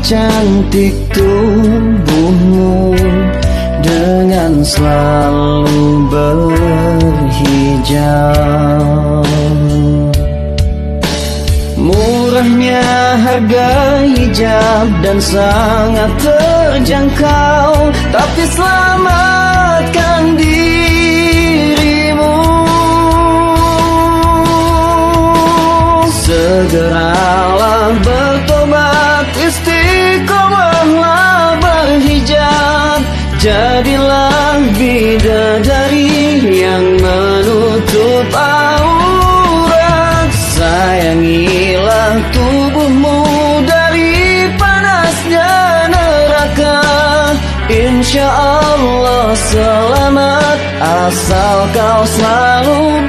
cantik tubuhmu dengan selalu berhijab. Murahnya harga hijab dan sangat terjangkau, tapi selamatkan dirimu. Segeralah bertobat, istiqomahlah berhijab. Jadilah bidadari yang menutup aurat. Sayangilah tubuhmu dari panasnya neraka. Insya Allah selamat asal kau selalu